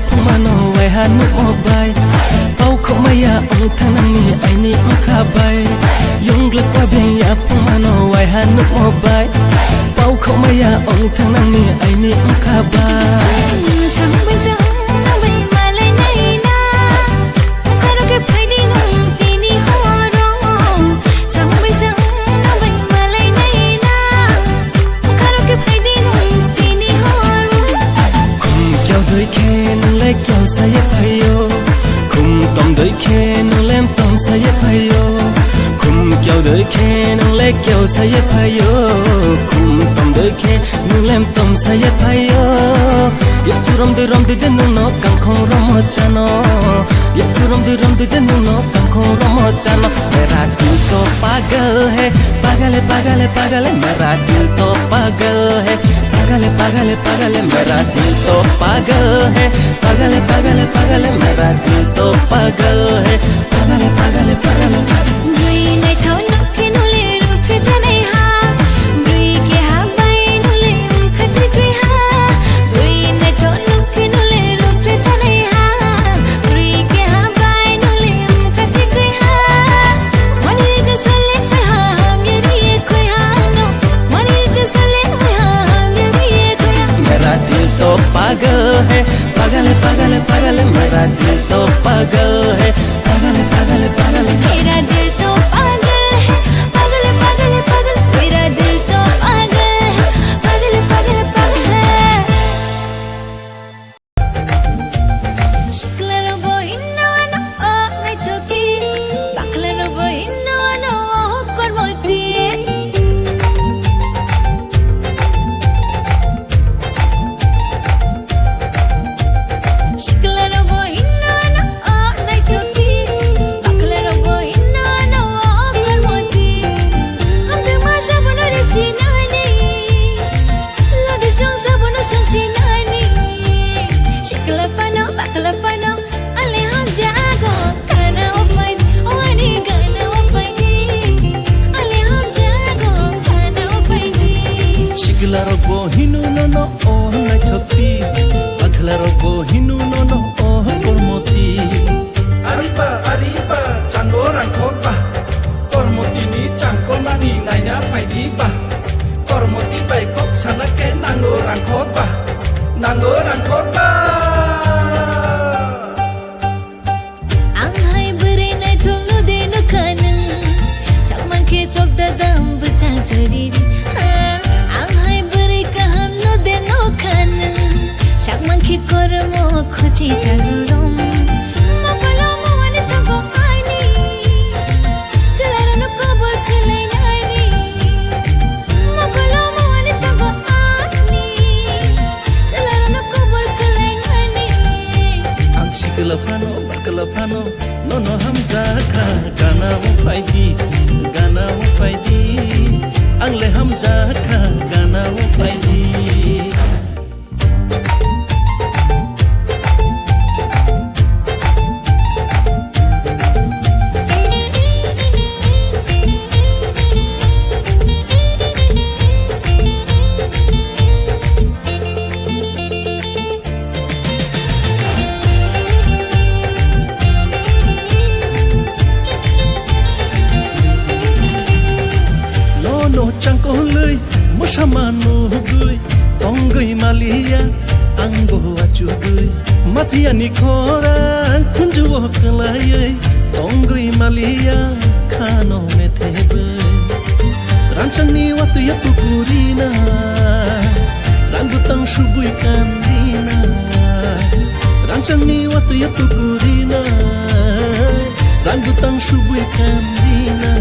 pumano wai hanu obai pau khomaya ong thanani aini ukhabai yongla kwa bya pumano wai hanu obai pau khomaya ong thanani aini ukhabai sambai sang nabai malai naina karo ke phaidi nung tini horo sambai sang nabai malai naina karo ke phaidi nung tini horo khum kyau doi khe nung le kyau saya phayo khum tom doi khe nung lem tom saya phayo khum kyau doi khe nung le kyau saya phayo khum tom doi khe nung lem tom saya phayo ya churam de den no kang khong ram chano ya churam de den no kang khong ram chano mera dil to pagal hai pagal pagal pagal mera dil to pagal hai pagal pagal pagal mera dil to pagal hai pagal pagal pagal mera dil to pagal hai pagal pagal pagal brui nai thau nak ke nule ru phe tanai ha brui ke ha bai nule khati ke ha brui nai thau nak ke nule ru phe tanai ha brui ke ha bai nule khati ke ha mani de sole pe ha meri koi ha no mani de sole pe ha meri koi ha मेरा दिल तो पागल है पागल पागल पागल मेरा दिल तो पागल है पागल पागल पागल मेरा दिल तो पागल है पागल पागल पागल मेरा दिल तो पागल है पागल पागल पागल है Shiklara boy no no oh nai toki baklara boy no no kon moti Shiklara boy no no oh nai toki baklara boy no no kon moti Hum jama sabuna re sinani lo de song sabuna song sinani Shikla fano bakla fano ale hum jago GANAO PHAIDI oh ani GANAO PHAIDI ale hum jago GANAO PHAIDI शिकला रो बोहिनु no no ओ नाइ थक्ति अखला रो बोहिनु no no O परमति Ariba, Chango Rangkota, Kormoti ni Chango Nani Naya Paidiba, Kormoti Baikok Sanake Nango Rangkota, Nango Rangkota. ang hai bere nai thong no de no khanang sak man ke chok da dam bchang chori ang hai bere kaham no de no khanang sak man ke kormo khoji jagorom makalo mo ani to go ani chalar no kobor khlai nani makalo mo ani to go ani chalar no kobor khlai nani ang शिकला फानो बकला फानो no no हम जाखा GANAO PHAIDI GANAO PHAIDI ang le हम जाखा GANAO PHAIDI no chẳng có lời mơ sa mà nụ cười tông gầy malia ang bo achu cười matia ni khora khun ju klai tông gầy malia khano me thebe rancang ni watu ya pukurina ranggu tang subui kandina rancang ni watu ya pukurina ranggu tang subui kandina